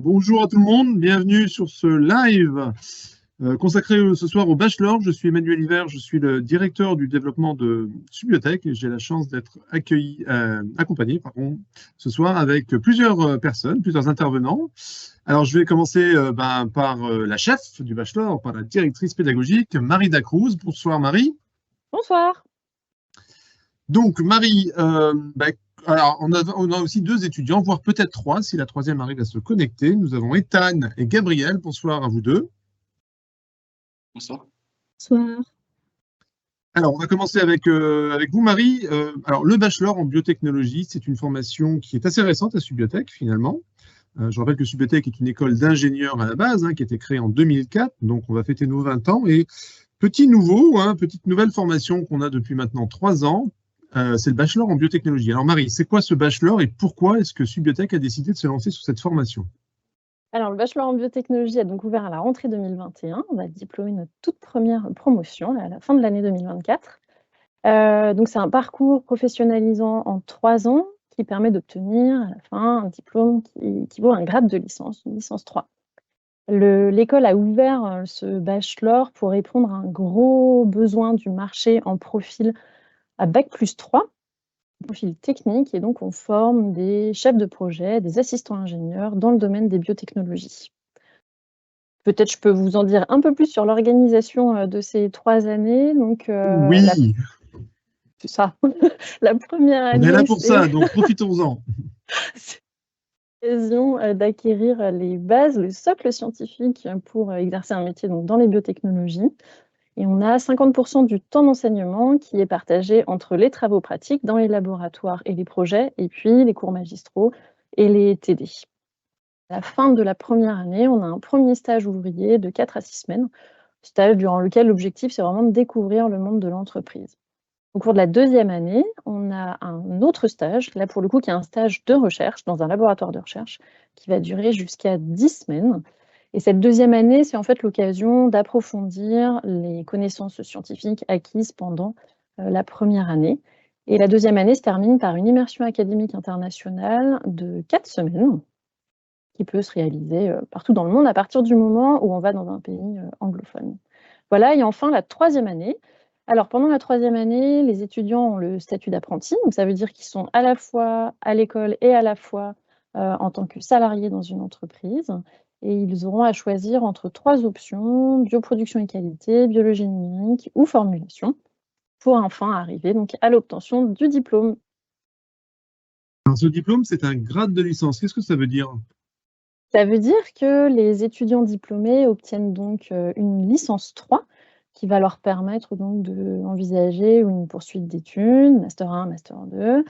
Bonjour à tout le monde, bienvenue sur ce live consacré ce soir au bachelor. Je suis Emmanuel Hiver, je suis le directeur du développement de Subiotech et j'ai la chance d'être accompagné ce soir avec plusieurs personnes, plusieurs intervenants. Alors je vais commencer par la chef du bachelor, par la directrice pédagogique, Marie Dacruz. Bonsoir Marie. Bonsoir. Donc Marie, alors on a aussi deux étudiants, voire peut-être trois, si la troisième arrive à se connecter. Nous avons Ethan et Gabriel. Bonsoir à vous deux. Bonsoir. Bonsoir. Alors, on va commencer avec vous, Marie. Alors, le bachelor en biotechnologie, c'est une formation qui est assez récente à Subiotech, finalement. Je rappelle que Subiotech est une école d'ingénieurs à la base, qui a été créée en 2004, donc on va fêter nos 20 ans. Et petit nouveau, petite nouvelle formation qu'on a depuis maintenant 3 ans, c'est le bachelor en biotechnologie. Alors, Marie, c'est quoi ce bachelor et pourquoi est-ce que Subiotech a décidé de se lancer sur cette formation ? Alors, le bachelor en biotechnologie a donc ouvert à la rentrée 2021. On a diplômé notre toute première promotion à la fin de l'année 2024. Donc, c'est un parcours professionnalisant en 3 ans qui permet d'obtenir à la fin un diplôme qui équivaut à un grade de licence, une licence 3. L'école a ouvert ce bachelor pour répondre à un gros besoin du marché en profil à Bac+3, profil technique, et donc on forme des chefs de projet, des assistants ingénieurs dans le domaine des biotechnologies. Peut-être je peux vous en dire un peu plus sur l'organisation de ces 3 années. Donc, oui, c'est ça. La première année, on est là pour ça, donc profitons-en. C'est l'occasion d'acquérir les bases, le socle scientifique pour exercer un métier donc, dans les biotechnologies. Et on a 50% du temps d'enseignement qui est partagé entre les travaux pratiques dans les laboratoires et les projets, et puis les cours magistraux et les TD. À la fin de la première année, on a un premier stage ouvrier de 4 à 6 semaines, stage durant lequel l'objectif, c'est vraiment de découvrir le monde de l'entreprise. Au cours de la deuxième année, on a un autre stage, là pour le coup, qui est un stage de recherche dans un laboratoire de recherche qui va durer jusqu'à 10 semaines. Et cette deuxième année, c'est en fait l'occasion d'approfondir les connaissances scientifiques acquises pendant la première année. Et la deuxième année se termine par une immersion académique internationale de 4 semaines qui peut se réaliser partout dans le monde à partir du moment où on va dans un pays anglophone. Voilà, et enfin la troisième année. Alors pendant la troisième année, les étudiants ont le statut d'apprenti, donc ça veut dire qu'ils sont à la fois à l'école et à la fois en tant que salariés dans une entreprise. Et ils auront à choisir entre 3 options, bioproduction et qualité, biologie numérique ou formulation, pour enfin arriver donc à l'obtention du diplôme. Alors, ce diplôme, c'est un grade de licence. Qu'est-ce que ça veut dire ? Ça veut dire que les étudiants diplômés obtiennent donc une licence 3 qui va leur permettre donc d'envisager une poursuite d'études, master 1, master 2,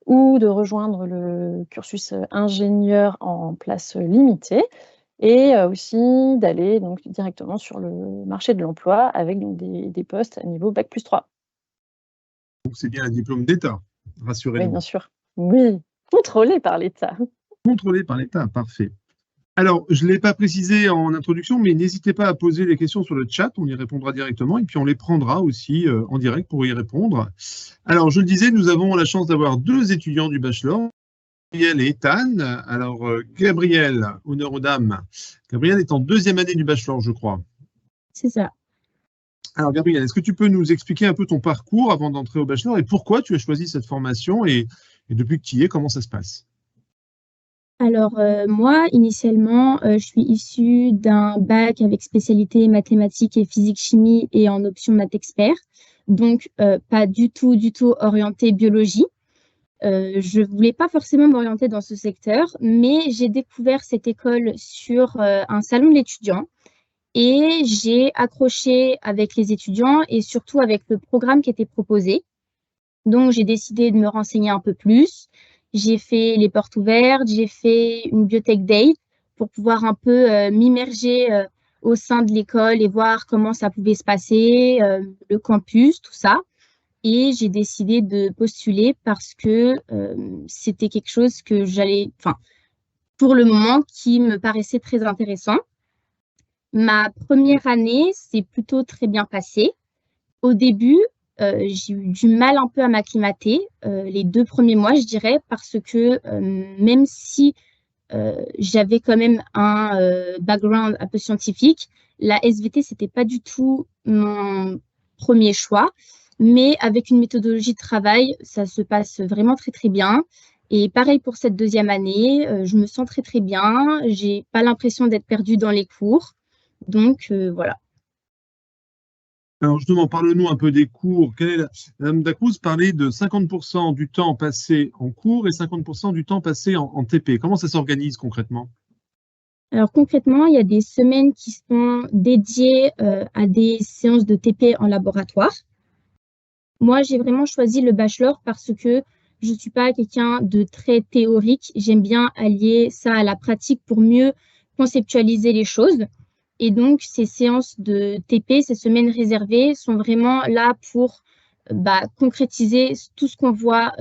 ou de rejoindre le cursus ingénieur en place limitée, et aussi d'aller donc directement sur le marché de l'emploi avec donc des postes à niveau Bac+3. Donc, c'est bien un diplôme d'État, rassurez-nous. Oui, bien sûr. Oui, contrôlé par l'État. Contrôlé par l'État, parfait. Alors, je ne l'ai pas précisé en introduction, mais n'hésitez pas à poser des questions sur le chat, on y répondra directement, et puis on les prendra aussi en direct pour y répondre. Alors, je le disais, nous avons la chance d'avoir 2 étudiants du bachelor, Gabriel et Ethan. Alors, Gabriel, honneur aux dames. Gabriel est en 2e année du bachelor, je crois. C'est ça. Alors, Gabriel, est-ce que tu peux nous expliquer un peu ton parcours avant d'entrer au bachelor et pourquoi tu as choisi cette formation et depuis que tu y es, comment ça se passe ? Alors, moi, initialement, je suis issue d'un bac avec spécialité mathématiques et physique-chimie et en option maths expert. Donc, pas du tout orientée biologie. Je voulais pas forcément m'orienter dans ce secteur, mais j'ai découvert cette école sur un salon de l'étudiant et j'ai accroché avec les étudiants et surtout avec le programme qui était proposé. Donc, j'ai décidé de me renseigner un peu plus. J'ai fait les portes ouvertes, j'ai fait une biotech day pour pouvoir un peu m'immerger au sein de l'école et voir comment ça pouvait se passer, le campus, tout ça. Et j'ai décidé de postuler parce que c'était quelque chose que pour le moment, qui me paraissait très intéressant. Ma première année s'est plutôt très bien passée. Au début, j'ai eu du mal un peu à m'acclimater les 2 premiers mois, je dirais, parce que même si j'avais quand même un background un peu scientifique. La SVT, c'était pas du tout mon premier choix, mais avec une méthodologie de travail, ça se passe vraiment très très bien. Et pareil pour cette deuxième année, je me sens très très bien. J'ai pas l'impression d'être perdue dans les cours. Donc voilà. Alors justement, parle-nous un peu des cours. Madame Dacruz parlait de 50% du temps passé en cours et 50% du temps passé en TP. Comment ça s'organise concrètement? Alors concrètement, il y a des semaines qui sont dédiées à des séances de TP en laboratoire. Moi, j'ai vraiment choisi le bachelor parce que je ne suis pas quelqu'un de très théorique. J'aime bien allier ça à la pratique pour mieux conceptualiser les choses. Et donc, ces séances de TP, ces semaines réservées, sont vraiment là pour concrétiser tout ce qu'on voit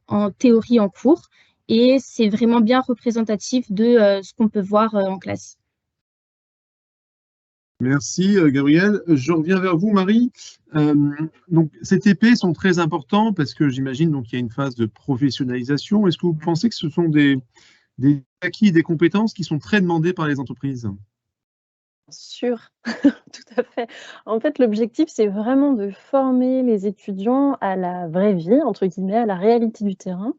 en théorie en cours. Et c'est vraiment bien représentatif de ce qu'on peut voir en classe. Merci, Gabriel. Je reviens vers vous, Marie. Donc, ces TP sont très importants parce que j'imagine qu'il y a une phase de professionnalisation. Est-ce que vous pensez que ce sont des acquis, des compétences qui sont très demandées par les entreprises? Sûr, tout à fait. En fait, l'objectif, c'est vraiment de former les étudiants à la vraie vie, entre guillemets, à la réalité du terrain.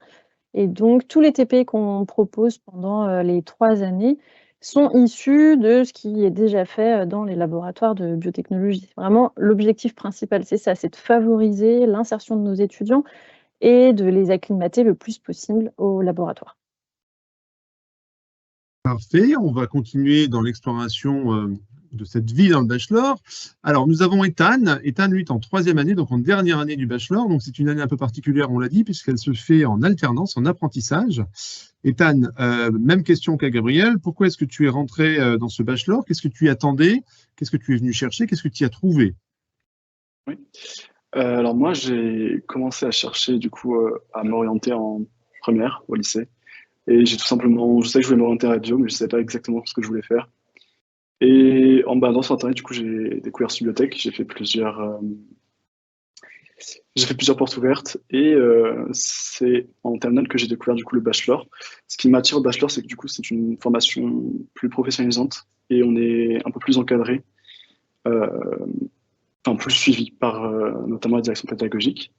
Et donc, tous les TP qu'on propose pendant les 3 années sont issus de ce qui est déjà fait dans les laboratoires de biotechnologie. Vraiment, l'objectif principal, c'est ça, c'est de favoriser l'insertion de nos étudiants et de les acclimater le plus possible au laboratoire. Parfait, on va continuer dans l'exploration de cette vie dans le bachelor. Alors, nous avons Ethan. Ethan, lui, est en 3e année, donc en dernière année du bachelor. Donc, c'est une année un peu particulière, on l'a dit, puisqu'elle se fait en alternance, en apprentissage. Ethan, même question qu'à Gabriel. Pourquoi est-ce que tu es rentré dans ce bachelor? Qu'est-ce que tu y attendais? Qu'est-ce que tu es venu chercher? Qu'est-ce que tu y as trouvé? Oui. Alors moi, j'ai commencé à chercher du coup à m'orienter en première au lycée. Et j'ai tout simplement, je savais que je voulais m'orienter à la bio, mais je ne savais pas exactement ce que je voulais faire. Et dans sur Internet, du coup, j'ai découvert Subiotech. J'ai fait plusieurs portes ouvertes et c'est en terminale que j'ai découvert du coup le bachelor. Ce qui m'attire au bachelor, c'est que du coup, c'est une formation plus professionnalisante et on est un peu plus encadré, euh, enfin plus suivi par notamment la direction pédagogique.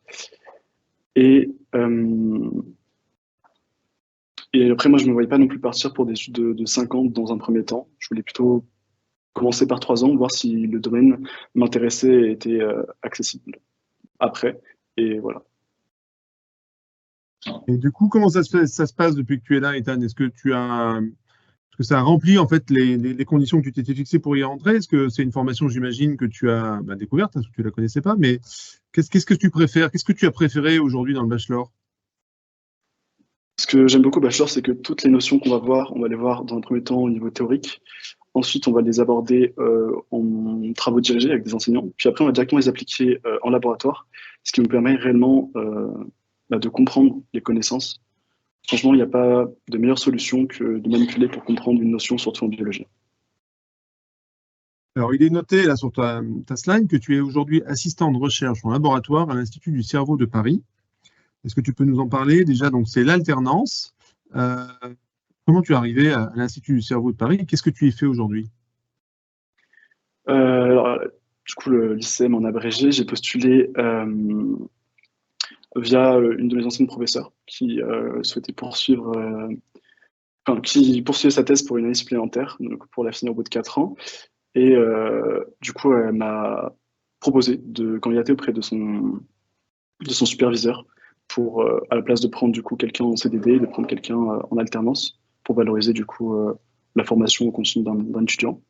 Et, euh, et après, moi, je ne me voyais pas non plus partir pour des études de 5 ans dans un premier temps. Je voulais plutôt commencer par 3 ans, voir si le domaine m'intéressait et était accessible après. Et voilà. Et du coup, comment ça se passe depuis que tu es là, Ethan? Est-ce que ça a rempli en fait les conditions que tu t'étais fixées pour y rentrer? Est-ce que c'est une formation, j'imagine, que tu as découverte, parce que tu ne la connaissais pas, mais qu'est-ce que tu préfères? Qu'est-ce que tu as préféré aujourd'hui dans le bachelor? Ce que j'aime beaucoup au bachelor, c'est que toutes les notions qu'on va voir, on va les voir dans un premier temps au niveau théorique. Ensuite, on va les aborder en travaux dirigés avec des enseignants. Puis après, on va directement les appliquer en laboratoire, ce qui nous permet réellement de comprendre les connaissances. Franchement, il n'y a pas de meilleure solution que de manipuler pour comprendre une notion, surtout en biologie. Alors, il est noté là sur ta slide que tu es aujourd'hui assistant de recherche en laboratoire à l'Institut du cerveau de Paris. Est-ce que tu peux nous en parler? Déjà, donc c'est l'alternance. Comment tu es arrivé à l'Institut du cerveau de Paris? Qu'est-ce que tu y fais aujourd'hui? Alors, du coup, le lycée m'en abrégé. J'ai postulé via une de mes anciennes professeurs qui souhaitait qui poursuivait sa thèse pour une année supplémentaire, donc pour la finir au bout de 4 ans. Et du coup, elle m'a proposé de candidater auprès de son superviseur pour, à la place de prendre du coup quelqu'un en CDD, de prendre quelqu'un en alternance pour valoriser du coup la formation au continu d'un étudiant.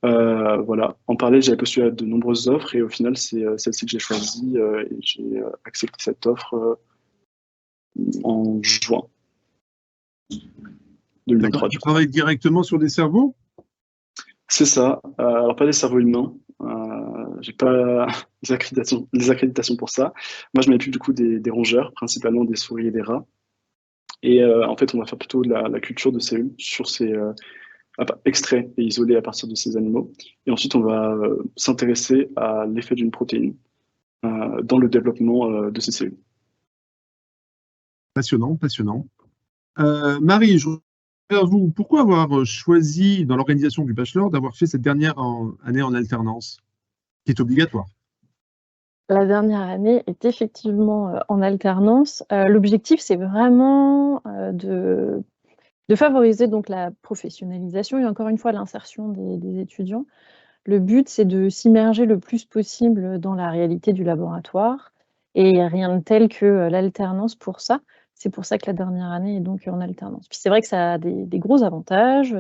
Voilà. En parallèle, j'avais postulé à de nombreuses offres et au final, c'est celle-ci que j'ai choisie et j'ai accepté cette offre en juin 2023. D'accord, tu travailles directement sur des cerveaux? C'est ça. Alors, pas des cerveaux humains. J'ai pas les accréditations pour ça. Moi, je m'occupe du coup des rongeurs, principalement des souris et des rats. Et en fait, on va faire plutôt de la culture de cellules sur ces extraits et isolés à partir de ces animaux. Et ensuite, on va s'intéresser à l'effet d'une protéine dans le développement de ces cellules. Passionnant, passionnant. Marie, je vers vous, pourquoi avoir choisi dans l'organisation du bachelor d'avoir fait cette dernière année en alternance, qui est obligatoire? La dernière année est effectivement en alternance. L'objectif, c'est vraiment de favoriser donc la professionnalisation et encore une fois l'insertion des étudiants. Le but, c'est de s'immerger le plus possible dans la réalité du laboratoire et rien de tel que l'alternance pour ça. C'est pour ça que la dernière année est donc en alternance. Puis c'est vrai que ça a des gros avantages,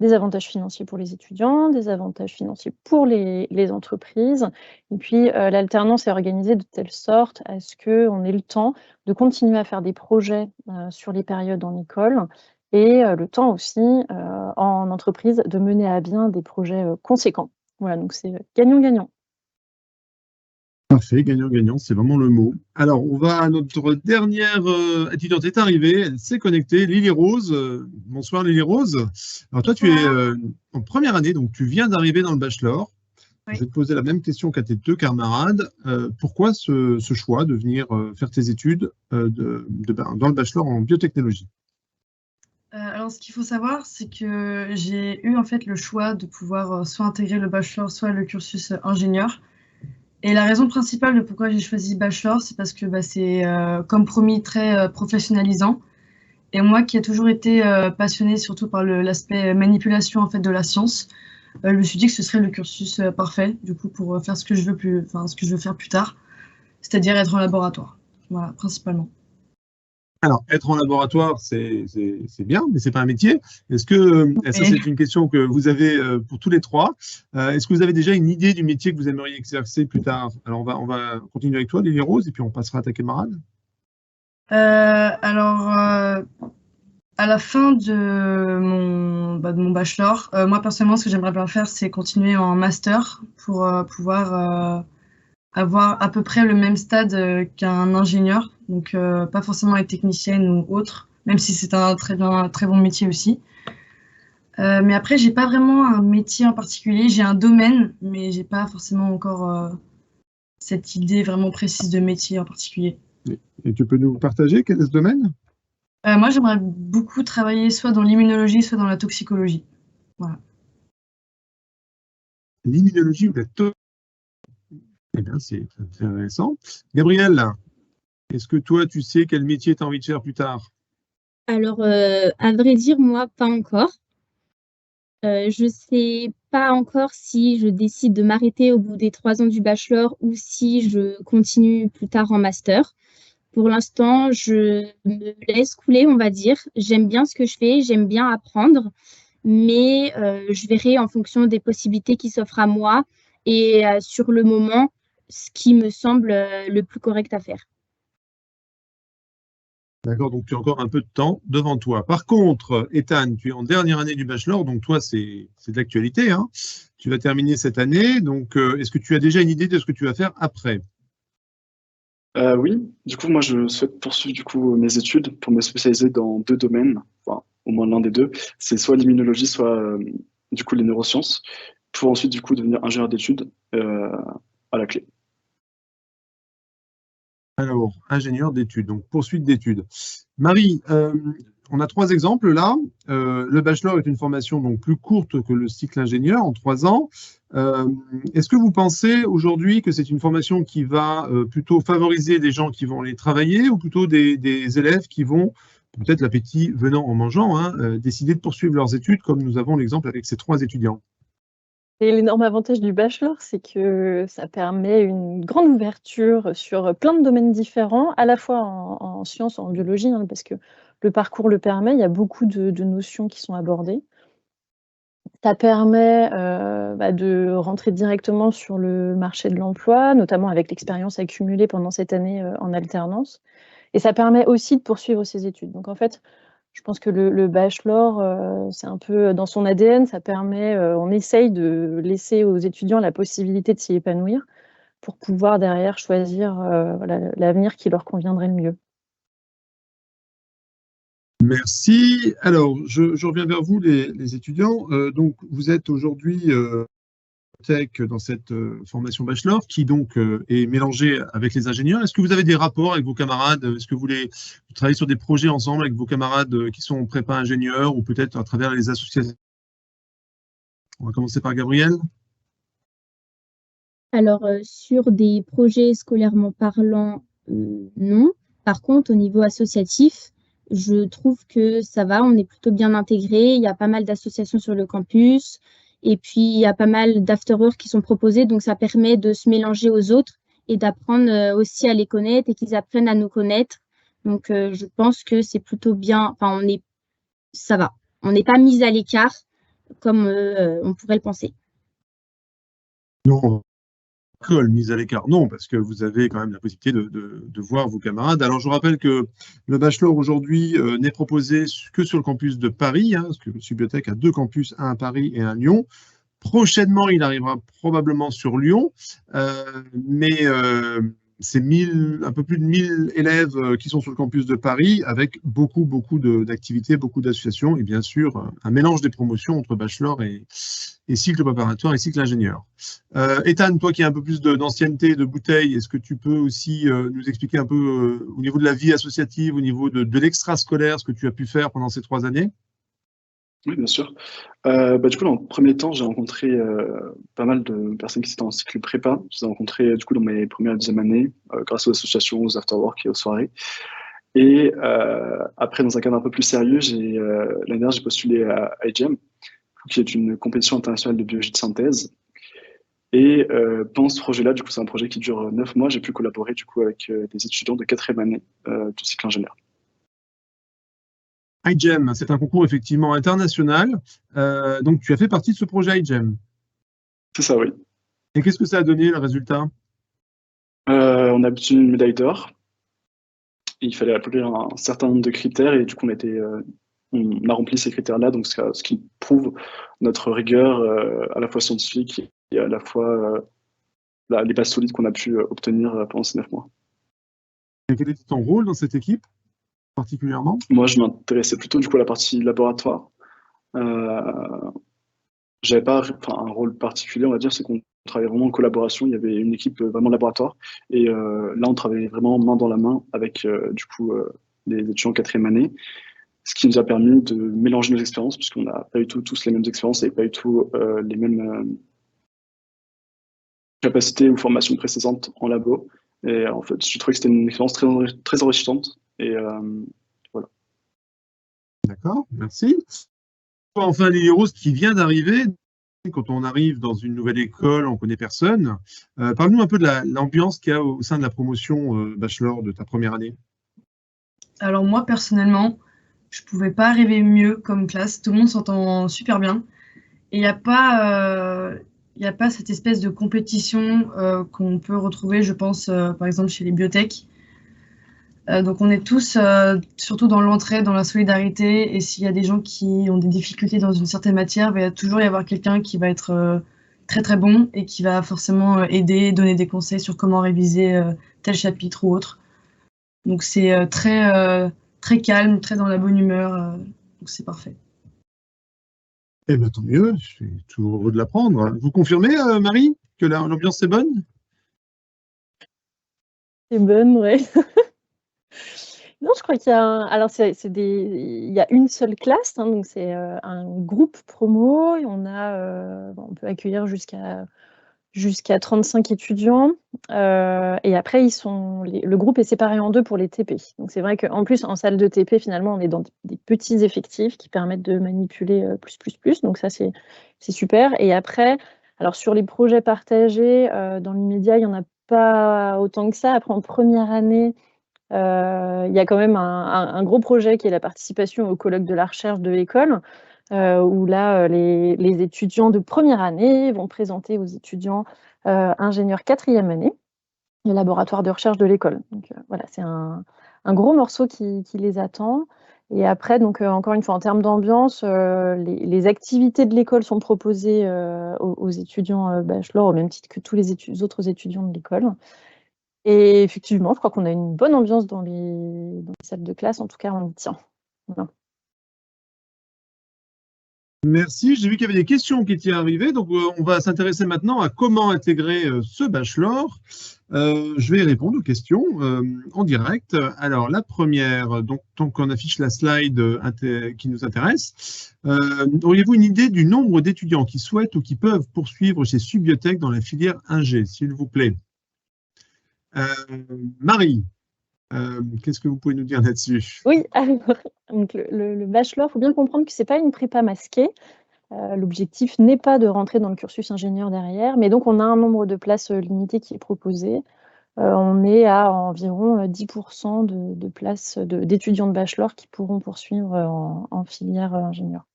des avantages financiers pour les étudiants, des avantages financiers pour les entreprises. Et puis l'alternance est organisée de telle sorte à ce qu'on ait le temps de continuer à faire des projets sur les périodes en école et le temps aussi en entreprise de mener à bien des projets conséquents. Voilà, donc c'est gagnant-gagnant. Parfait, gagnant-gagnant, c'est vraiment le mot. Alors, on va à notre dernière étudiante est arrivée, elle s'est connectée, Lily Rose. Bonsoir Lily Rose. Alors toi, tu es en première année, donc tu viens d'arriver dans le bachelor. Oui. Je vais te poser la même question qu'à tes deux camarades. Pourquoi ce choix de venir faire tes études dans le bachelor en biotechnologie? Alors, ce qu'il faut savoir, c'est que j'ai eu en fait le choix de pouvoir soit intégrer le bachelor, soit le cursus ingénieur. Et la raison principale de pourquoi j'ai choisi bachelor, c'est parce que c'est, comme promis, très professionnalisant. Et moi, qui ai toujours été passionnée surtout par l'aspect manipulation en fait de la science, je me suis dit que ce serait le cursus parfait, du coup, pour faire ce que je veux faire plus tard, c'est-à-dire être en laboratoire. Voilà, principalement. Alors, être en laboratoire, c'est bien, mais c'est pas un métier. Est-ce que, ça c'est une question que vous avez pour tous les trois, est-ce que vous avez déjà une idée du métier que vous aimeriez exercer plus tard? Alors, on va continuer avec toi, Lily Rose, et puis on passera à ta camarade. À la fin de mon bachelor, moi personnellement, ce que j'aimerais bien faire, c'est continuer en master pour pouvoir avoir à peu près le même stade qu'un ingénieur, donc pas forcément être technicienne ou autre, même si c'est un très bon métier aussi. Mais après, j'ai pas vraiment un métier en particulier, j'ai un domaine, mais j'ai pas forcément encore cette idée vraiment précise de métier en particulier. Et tu peux nous partager quel est ce domaine? Moi, j'aimerais beaucoup travailler soit dans l'immunologie, soit dans la toxicologie. Voilà. L'immunologie ou la toxicologie? Eh bien, c'est intéressant. Gabrielle, est-ce que toi, tu sais quel métier tu as envie de faire plus tard? Alors, à vrai dire, moi, pas encore. Je sais pas encore si je décide de m'arrêter au bout des 3 ans du bachelor ou si je continue plus tard en master. Pour l'instant, je me laisse couler, on va dire. J'aime bien ce que je fais, j'aime bien apprendre, mais je verrai en fonction des possibilités qui s'offrent à moi et sur le moment, ce qui me semble le plus correct à faire. D'accord, donc tu as encore un peu de temps devant toi. Par contre, Ethan, tu es en dernière année du bachelor, donc toi, c'est de l'actualité, hein. Tu vas terminer cette année, donc est-ce que tu as déjà une idée de ce que tu vas faire après? Oui, du coup, moi, je souhaite poursuivre du coup mes études pour me spécialiser dans deux domaines, enfin, au moins l'un des deux. C'est soit l'immunologie, soit du coup les neurosciences, pour ensuite du coup devenir ingénieur d'études à la clé. Alors, ingénieur d'études, donc poursuite d'études. Marie, on a 3 exemples là. Le bachelor est une formation donc plus courte que le cycle ingénieur, en 3 ans. Est-ce que vous pensez aujourd'hui que c'est une formation qui va plutôt favoriser des gens qui vont aller travailler ou plutôt des élèves qui vont, peut-être l'appétit venant en mangeant, hein, décider de poursuivre leurs études, comme nous avons l'exemple avec ces 3 étudiants? Et l'énorme avantage du bachelor, c'est que ça permet une grande ouverture sur plein de domaines différents, à la fois en sciences, en biologie, hein, parce que le parcours le permet, il y a beaucoup de notions qui sont abordées. Ça permet de rentrer directement sur le marché de l'emploi, notamment avec l'expérience accumulée pendant cette année en alternance. Et ça permet aussi de poursuivre ses études. Donc en fait, je pense que le bachelor, c'est un peu dans son ADN, ça permet, on essaye de laisser aux étudiants la possibilité de s'y épanouir pour pouvoir derrière choisir voilà, l'avenir qui leur conviendrait le mieux. Merci. Alors, je reviens vers vous, les étudiants. Donc, vous êtes aujourd'hui dans cette formation bachelor qui donc est mélangée avec les ingénieurs. Est-ce que vous avez des rapports avec vos camarades? Est-ce que vous travaillez sur des projets ensemble avec vos camarades qui sont prépa ingénieurs ou peut-être à travers les associations? On va commencer par Gabriel. Alors, sur des projets scolairement parlant, non. Par contre, au niveau associatif, je trouve que ça va, on est plutôt bien intégrés. Il y a pas mal d'associations sur le campus et puis il y a pas mal d'after-work qui sont proposés. Donc, ça permet de se mélanger aux autres et d'apprendre aussi à les connaître et qu'ils apprennent à nous connaître. Donc, je pense que c'est plutôt bien. Enfin, ça va. On n'est pas mis à l'écart comme on pourrait le penser. Non, mise à l'écart. Non, parce que vous avez quand même la possibilité de voir vos camarades. Alors, je rappelle que le bachelor aujourd'hui n'est proposé que sur le campus de Paris, parce que Subiotech a 2 campus, un à Paris et un à Lyon. Prochainement, il arrivera probablement sur Lyon, mais c'est un peu plus de 1000 élèves qui sont sur le campus de Paris, avec beaucoup d'activités, beaucoup d'associations, et bien sûr, un mélange des promotions entre bachelor et cycle préparatoire et cycle ingénieur. Ethan, toi qui as un peu plus d'ancienneté, de bouteille, est-ce que tu peux aussi nous expliquer un peu au niveau de la vie associative, au niveau de l'extrascolaire, ce que tu as pu faire pendant ces 3 années? Oui, bien sûr. Du coup, dans le premier temps, j'ai rencontré pas mal de personnes qui étaient en cycle prépa. Je les ai rencontrées du coup dans mes premières et deuxième années, grâce aux associations, aux afterwork et aux soirées. Et après, dans un cadre un peu plus sérieux, l'année dernière, j'ai postulé à iGEM, qui est une compétition internationale de biologie de synthèse. Et pendant ce projet-là, du coup, c'est un projet qui dure 9 mois. J'ai pu collaborer du coup avec des étudiants de 4e année du cycle ingénieur. iGEM, c'est un concours effectivement international. Donc, tu as fait partie de ce projet iGEM. C'est ça, oui. Et qu'est-ce que ça a donné, le résultat? On a obtenu une médaille d'or. Il fallait accomplir un certain nombre de critères et du coup, on a rempli ces critères-là, donc ce qui prouve notre rigueur à la fois scientifique et à la fois les bases solides qu'on a pu obtenir pendant ces 9 mois. Et quel était ton rôle dans cette équipe, particulièrement? Moi, je m'intéressais plutôt du coup à la partie laboratoire. J'avais pas un rôle particulier, on va dire, c'est qu'on travaillait vraiment en collaboration. Il y avait une équipe vraiment laboratoire. Et là, on travaillait vraiment main dans la main avec du coup les étudiants en 4e année. Ce qui nous a permis de mélanger nos expériences, puisqu'on n'a pas du tout tous les mêmes expériences et pas du tout les mêmes capacités ou formations précédentes en labo. Et en fait, je trouvais que c'était une expérience très enrichissante. Et voilà. D'accord, merci. Enfin, Lily Rose, qui vient d'arriver, quand on arrive dans une nouvelle école, on ne connaît personne. Parle-nous un peu de l'ambiance qu'il y a au sein de la promotion bachelor de ta première année. Alors moi, personnellement, je ne pouvais pas rêver mieux comme classe. Tout le monde s'entend super bien. Et il n'y a pas cette espèce de compétition qu'on peut retrouver, je pense, par exemple, chez les biotech. Donc on est tous, surtout dans l'entraide, dans la solidarité. Et s'il y a des gens qui ont des difficultés dans une certaine matière, il va toujours y avoir quelqu'un qui va être très très bon et qui va forcément aider, donner des conseils sur comment réviser tel chapitre ou autre. Donc c'est très calme, très dans la bonne humeur. Donc c'est parfait. Eh bien, tant mieux, je suis toujours heureux de l'apprendre. Vous confirmez, Marie, que l'ambiance est bonne? C'est bonne, ouais. Non, je crois qu'il y a alors il y a une seule classe, donc c'est un groupe promo et on peut accueillir jusqu'à 35 étudiants. Et après, le groupe est séparé en 2 pour les TP. Donc c'est vrai qu'en plus, en salle de TP, finalement, on est dans des petits effectifs qui permettent de manipuler plus. Donc ça, c'est super. Et après, alors sur les projets partagés, dans l'immédiat, il n'y en a pas autant que ça. Après, en première année, il y a quand même un gros projet qui est la participation au colloque de la recherche de l'école, où là, les étudiants de première année vont présenter aux étudiants ingénieurs 4e année le laboratoire de recherche de l'école. Donc voilà, c'est un gros morceau qui les attend. Et après, donc encore une fois, en termes d'ambiance, les activités de l'école sont proposées aux étudiants bachelor, au même titre que tous les autres étudiants de l'école. Et effectivement, je crois qu'on a une bonne ambiance dans les salles de classe, en tout cas, on y tient. Voilà. Merci. J'ai vu qu'il y avait des questions qui étaient arrivées. Donc, on va s'intéresser maintenant à comment intégrer ce bachelor. Je vais répondre aux questions en direct. Alors, la première, donc, tant qu'on affiche la slide qui nous intéresse, auriez-vous une idée du nombre d'étudiants qui souhaitent ou qui peuvent poursuivre chez Subiotech dans la filière Ingé, s'il vous plaît? Marie, qu'est-ce que vous pouvez nous dire là-dessus? Oui, alors, donc le bachelor, il faut bien comprendre que ce n'est pas une prépa masquée. L'objectif n'est pas de rentrer dans le cursus ingénieur derrière, mais donc on a un nombre de places limité qui est proposé. On est à environ 10% de places d'étudiants de bachelor qui pourront poursuivre en filière ingénieur.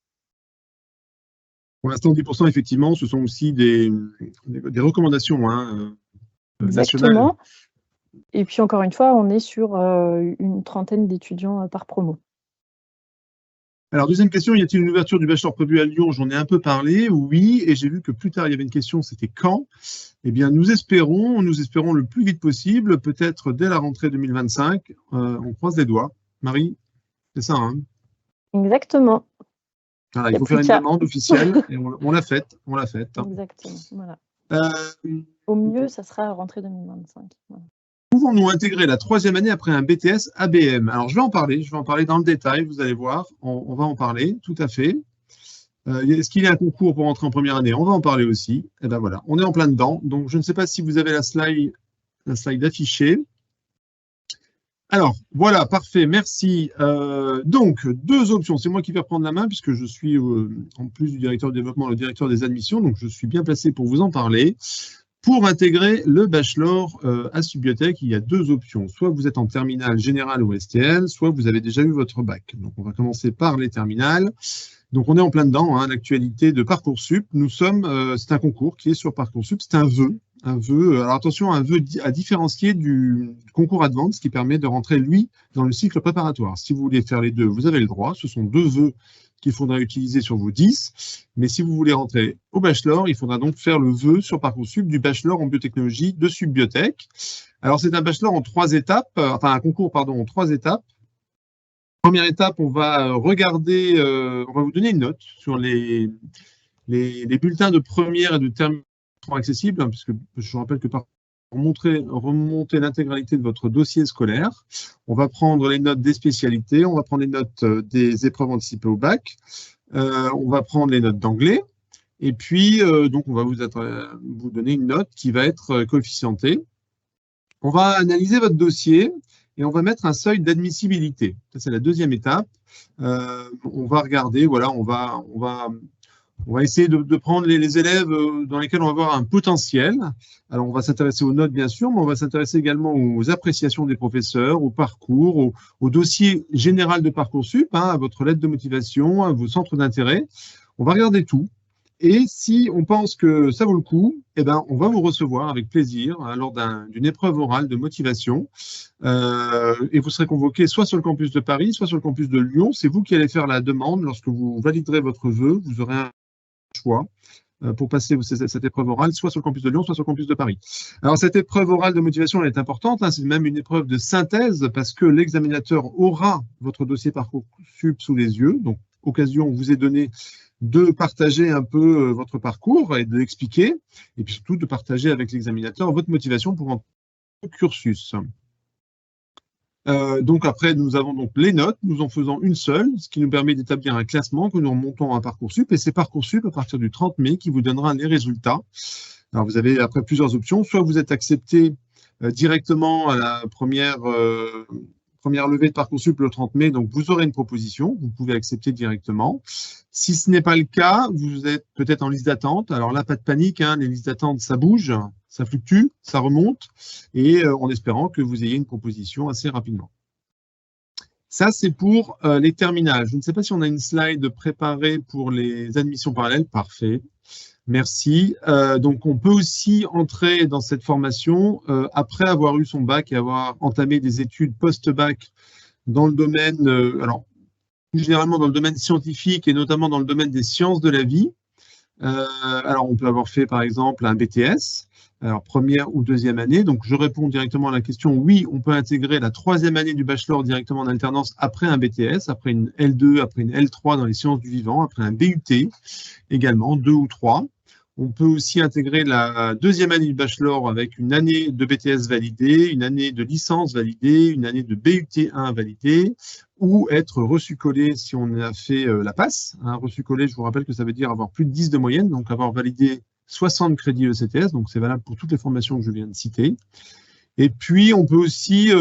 Pour l'instant, 10%, effectivement, ce sont aussi des recommandations nationales. Exactement. Et puis, encore une fois, on est sur une trentaine d'étudiants par promo. Alors, deuxième question, y a-t-il une ouverture du bachelor prévue à Lyon? J'en ai un peu parlé, oui, et j'ai vu que plus tard, il y avait une question, c'était quand? Eh bien, nous espérons le plus vite possible, peut-être dès la rentrée 2025. On croise les doigts. Marie, c'est ça, hein? Exactement. Voilà, il faut faire une demande officielle, et on l'a faite. Hein. Exactement, voilà. Au mieux, ça sera à rentrée 2025. Voilà. Pouvons-nous intégrer la troisième année après un BTS ABM? Alors, je vais en parler dans le détail, vous allez voir, on va en parler, tout à fait. Est-ce qu'il y a un concours pour entrer en première année? On va en parler aussi. Et ben voilà, on est en plein dedans. Donc, je ne sais pas si vous avez la slide affichée. Alors, voilà, parfait, merci. Donc, deux options. C'est moi qui vais reprendre la main puisque je suis, en plus du directeur du développement, le directeur des admissions. Donc, je suis bien placé pour vous en parler. Pour intégrer le bachelor à Subiotech, il y a deux options. Soit vous êtes en terminale générale ou STL, soit vous avez déjà eu votre bac. Donc, on va commencer par les terminales. Donc, on est en plein dedans, hein, l'actualité de Parcoursup. C'est un concours qui est sur Parcoursup. C'est un vœu. Alors attention, un vœu à différencier du concours Advance qui permet de rentrer, lui, dans le cycle préparatoire. Si vous voulez faire les deux, vous avez le droit. Ce sont deux vœux qu'il faudra utiliser sur vos 10. Mais si vous voulez rentrer au bachelor, il faudra donc faire le vœu sur Parcoursup du bachelor en biotechnologie de Subiotech. Alors, c'est un bachelor en 3 étapes, un concours, pardon, en 3 étapes. Première étape, on va regarder, on va vous donner une note sur les bulletins de première et de terminale accessibles, hein, puisque je vous rappelle que pour remonter l'intégralité de votre dossier scolaire, on va prendre les notes des spécialités, on va prendre les notes des épreuves anticipées au bac, on va prendre les notes d'anglais, et puis donc on va vous donner une note qui va être coefficientée. On va analyser votre dossier et on va mettre un seuil d'admissibilité. Ça, c'est la deuxième étape. On va regarder, voilà, on va essayer de prendre les élèves dans lesquels on va avoir un potentiel. Alors, on va s'intéresser aux notes, bien sûr, mais on va s'intéresser également aux appréciations des professeurs, au parcours, au dossier général de Parcoursup, hein, à votre lettre de motivation, à vos centres d'intérêt. On va regarder tout. Et si on pense que ça vaut le coup, eh ben, on va vous recevoir avec plaisir hein, lors d'une épreuve orale de motivation. Et vous serez convoqué soit sur le campus de Paris, soit sur le campus de Lyon. C'est vous qui allez faire la demande. Lorsque vous validerez votre vœu, vous aurez un choix pour passer cette épreuve orale, soit sur le campus de Lyon, soit sur le campus de Paris. Alors, cette épreuve orale de motivation, elle est importante. Hein, c'est même une épreuve de synthèse parce que l'examinateur aura votre dossier Parcoursup sous les yeux. Donc, occasion vous est donnée de partager un peu votre parcours et de l'expliquer, et puis surtout de partager avec l'examinateur votre motivation pour un cursus. Donc après, nous avons donc les notes, nous en faisons une seule, ce qui nous permet d'établir un classement que nous remontons à Parcoursup, et c'est Parcoursup à partir du 30 mai qui vous donnera les résultats. Alors vous avez après plusieurs options, soit vous êtes accepté directement à la première levée de Parcoursup le 30 mai, donc vous aurez une proposition, vous pouvez accepter directement. Si ce n'est pas le cas, vous êtes peut-être en liste d'attente. Alors là, pas de panique, hein, les listes d'attente, ça bouge, ça fluctue, ça remonte, et en espérant que vous ayez une proposition assez rapidement. Ça, c'est pour les terminales. Je ne sais pas si on a une slide préparée pour les admissions parallèles. Parfait. Merci. Donc, on peut aussi entrer dans cette formation après avoir eu son bac et avoir entamé des études post-bac dans le domaine, alors plus généralement dans le domaine scientifique et notamment dans le domaine des sciences de la vie. Alors, on peut avoir fait, par exemple, un BTS, alors première ou deuxième année. Donc, je réponds directement à la question. Oui, on peut intégrer la troisième année du bachelor directement en alternance après un BTS, après une L2, après une L3 dans les sciences du vivant, après un BUT également, 2 ou 3. On peut aussi intégrer la deuxième année du bachelor avec une année de BTS validée, une année de licence validée, une année de BUT1 validée, ou être reçu-collé si on a fait la passe. Reçu-collé, je vous rappelle que ça veut dire avoir plus de 10 de moyenne, donc avoir validé 60 crédits ECTS, donc c'est valable pour toutes les formations que je viens de citer. Et puis, on peut aussi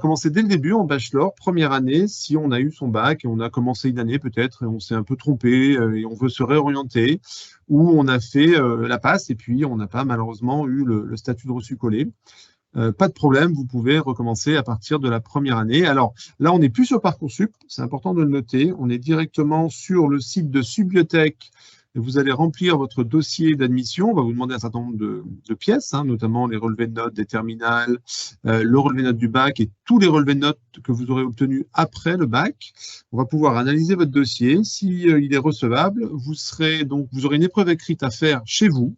commencer dès le début en bachelor, première année, si on a eu son bac et on a commencé une année peut-être et on s'est un peu trompé et on veut se réorienter, ou on a fait la passe et puis on n'a pas malheureusement eu le statut de reçu-collé. Pas de problème, vous pouvez recommencer à partir de la première année. Alors là, on n'est plus sur Parcoursup, c'est important de le noter. On est directement sur le site de Subbiotech. Vous allez remplir votre dossier d'admission. On va vous demander un certain nombre de pièces, notamment les relevés de notes des terminales, le relevé de notes du bac et tous les relevés de notes que vous aurez obtenus après le bac. On va pouvoir analyser votre dossier. S'il est recevable, vous aurez une épreuve écrite à faire chez vous.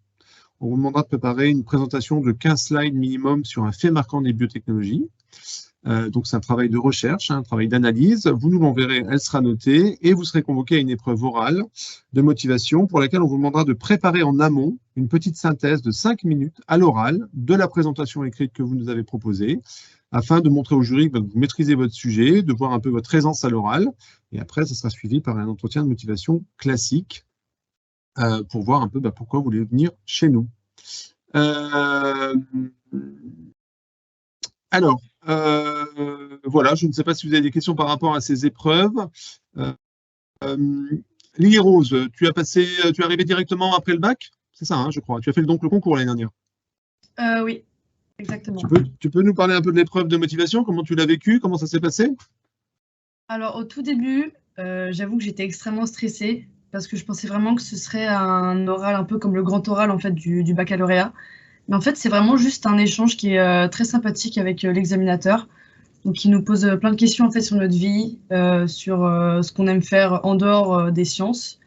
On vous demandera de préparer une présentation de 15 slides minimum sur un fait marquant des biotechnologies. Donc, c'est un travail de recherche, un travail d'analyse. Vous nous l'enverrez, elle sera notée et vous serez convoqué à une épreuve orale de motivation pour laquelle on vous demandera de préparer en amont une petite synthèse de 5 minutes à l'oral de la présentation écrite que vous nous avez proposée afin de montrer au jury que vous maîtrisez votre sujet, de voir un peu votre aisance à l'oral. Et après, ça sera suivi par un entretien de motivation classique pour voir un peu pourquoi vous voulez venir chez nous. Alors, voilà, je ne sais pas si vous avez des questions par rapport à ces épreuves. Lily Rose, tu es arrivée directement après le bac? C'est ça, je crois. Tu as fait donc le concours l'année dernière. Oui, exactement. Tu peux nous parler un peu de l'épreuve de motivation? Comment tu l'as vécue? Comment ça s'est passé? Alors, au tout début, j'avoue que j'étais extrêmement stressée parce que je pensais vraiment que ce serait un oral un peu comme le grand oral en fait, du baccalauréat. Mais en fait, c'est vraiment juste un échange qui est très sympathique avec l'examinateur. Donc, il nous pose plein de questions en fait, sur notre vie, sur ce qu'on aime faire en dehors des sciences.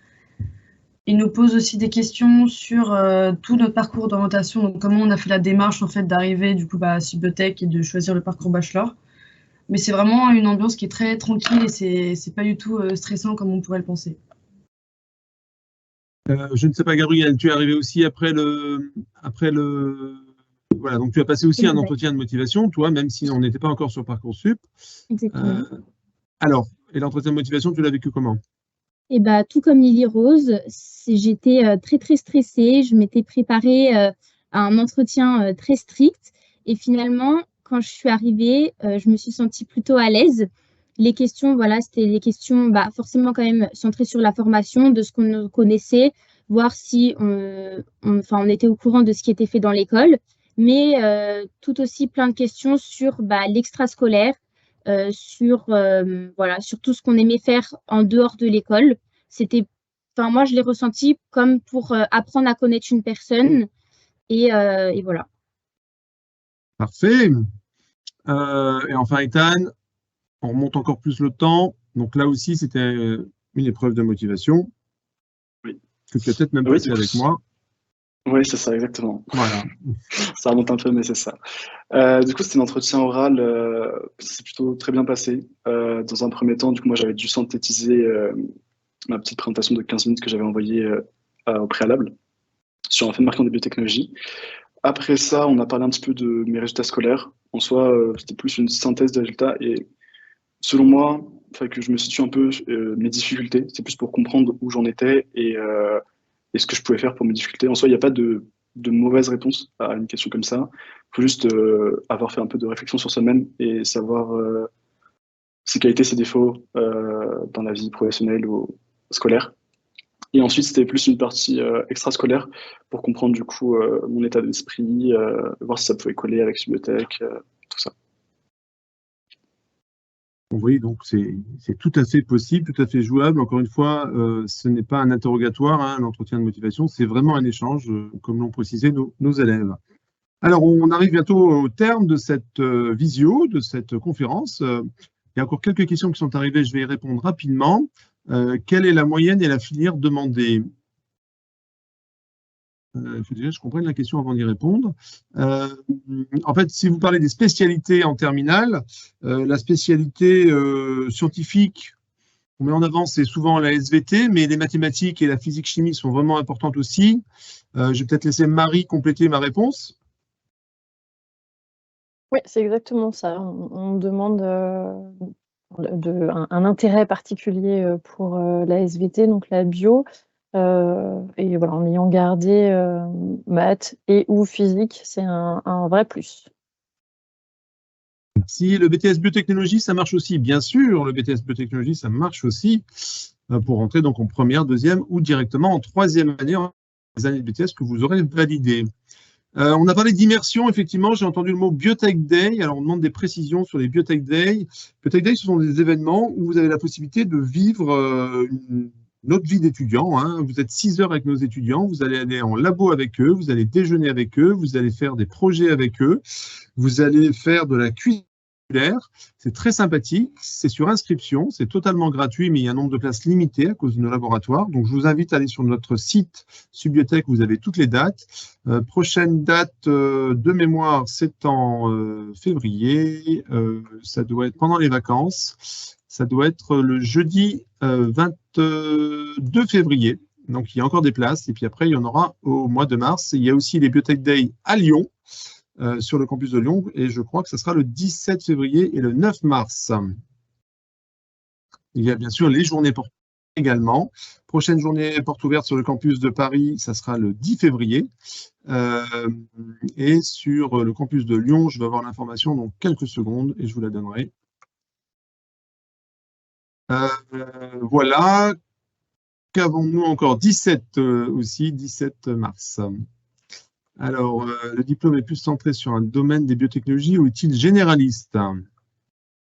Il nous pose aussi des questions sur tout notre parcours d'orientation, donc comment on a fait la démarche en fait, d'arriver du coup, à Subbiotech et de choisir le parcours bachelor. Mais c'est vraiment une ambiance qui est très tranquille et c'est pas du tout stressant comme on pourrait le penser. Je ne sais pas, Gabriel, tu es arrivé aussi après le... Voilà, donc tu as passé aussi un entretien de motivation, toi, même si on n'était pas encore sur Parcoursup. Exactement. Alors, et l'entretien de motivation, tu l'as vécu comment? Et tout comme Lily Rose, j'étais très très stressée. Je m'étais préparée à un entretien très strict. Et finalement, quand je suis arrivée, je me suis sentie plutôt à l'aise. Les questions, voilà, c'était des questions forcément quand même centrées sur la formation, de ce qu'on connaissait, voir si on était au courant de ce qui était fait dans l'école, mais tout aussi plein de questions sur l'extrascolaire, sur tout ce qu'on aimait faire en dehors de l'école. Moi, je l'ai ressenti comme pour apprendre à connaître une personne, et voilà. Parfait. Et enfin, Ethan, on remonte encore plus le temps. Donc là aussi, c'était une épreuve de motivation. Oui. Que tu as peut-être même passé avec moi. Oui, c'est ça, exactement. Voilà. Ça remonte un peu, mais c'est ça. Du coup, c'était un entretien oral. C'est plutôt très bien passé. Dans un premier temps, du coup, moi, j'avais dû synthétiser ma petite présentation de 15 minutes que j'avais envoyée au préalable sur un fait marquant des biotechnologies. Après ça, on a parlé un petit peu de mes résultats scolaires. En soi, c'était plus une synthèse des résultats. Et selon moi, que je me situe un peu mes difficultés. C'est plus pour comprendre où j'en étais et ce que je pouvais faire pour mes difficultés. En soi, il n'y a pas de mauvaise réponse à une question comme ça. Il faut juste avoir fait un peu de réflexion sur soi-même et savoir ses qualités, ses défauts dans la vie professionnelle ou scolaire. Et ensuite, c'était plus une partie extrascolaire pour comprendre du coup mon état d'esprit, voir si ça pouvait coller avec Subbiotech, tout ça. Oui, donc c'est tout à fait possible, tout à fait jouable. Encore une fois, ce n'est pas un interrogatoire, l'entretien de motivation, c'est vraiment un échange, comme l'ont précisé nos élèves. Alors, on arrive bientôt au terme de cette visio, de cette conférence. Il y a encore quelques questions qui sont arrivées, je vais y répondre rapidement. Quelle est la moyenne et la filière demandée? Il faut déjà que je comprenne la question avant d'y répondre. En fait, si vous parlez des spécialités en terminale, la spécialité scientifique qu'on met en avant, c'est souvent la SVT, mais les mathématiques et la physique-chimie sont vraiment importantes aussi. Je vais peut-être laisser Marie compléter ma réponse. Oui, c'est exactement ça. On demande un intérêt particulier pour la SVT, donc la bio. Et voilà, en ayant gardé maths et ou physique, c'est un vrai plus. Merci. Le BTS biotechnologie, ça marche aussi. Bien sûr, le BTS biotechnologie, ça marche aussi pour rentrer donc en première, deuxième ou directement en troisième année, en les années de BTS que vous aurez validées. On a parlé d'immersion, effectivement, j'ai entendu le mot Biotech Day. Alors, on demande des précisions sur les Biotech Day. Biotech Day, ce sont des événements où vous avez la possibilité de vivre une autre vie d'étudiant. Hein. Vous êtes 6 heures avec nos étudiants, vous allez aller en labo avec eux, vous allez déjeuner avec eux, vous allez faire des projets avec eux, vous allez faire de la cuisine. C'est très sympathique, c'est sur inscription, c'est totalement gratuit, mais il y a un nombre de places limité à cause de nos laboratoires. Donc, je vous invite à aller sur notre site Subbiotech, vous avez toutes les dates. Prochaine date de mémoire, c'est en février. Ça doit être pendant les vacances. Ça doit être le jeudi 22 février. Donc, il y a encore des places. Et puis après, il y en aura au mois de mars. Il y a aussi les Biotech Day à Lyon. Sur le campus de Lyon, et je crois que ce sera le 17 février et le 9 mars. Il y a bien sûr les journées portes également. Prochaine journée porte ouverte sur le campus de Paris, ça sera le 10 février. Et sur le campus de Lyon, je vais avoir l'information dans quelques secondes et je vous la donnerai. Voilà. Qu'avons-nous encore? 17 aussi, 17 mars. Alors, le diplôme est plus centré sur un domaine des biotechnologies ou est-il généraliste?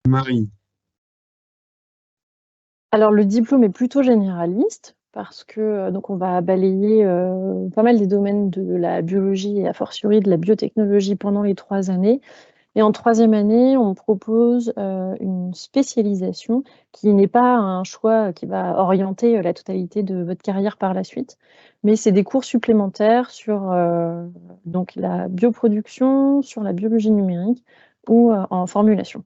Marie? Alors, le diplôme est plutôt généraliste parce que donc on va balayer pas mal des domaines de la biologie et a fortiori de la biotechnologie pendant les 3 années. Et en 3e année, on propose une spécialisation qui n'est pas un choix qui va orienter la totalité de votre carrière par la suite, mais c'est des cours supplémentaires sur donc la bioproduction, sur la biologie numérique ou en formulation.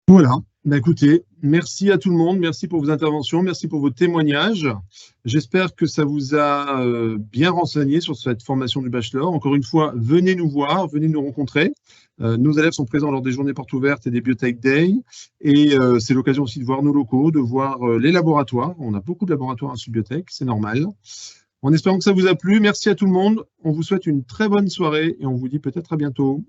Voilà. Bah, écoutez, merci à tout le monde, merci pour vos interventions, merci pour vos témoignages. J'espère que ça vous a bien renseigné sur cette formation du bachelor. Encore une fois, venez nous voir, venez nous rencontrer. Nos élèves sont présents lors des journées portes ouvertes et des Biotech Day. Et c'est l'occasion aussi de voir nos locaux, de voir les laboratoires. On a beaucoup de laboratoires à Subbiotech, c'est normal. En espérant que ça vous a plu, merci à tout le monde. On vous souhaite une très bonne soirée et on vous dit peut-être à bientôt.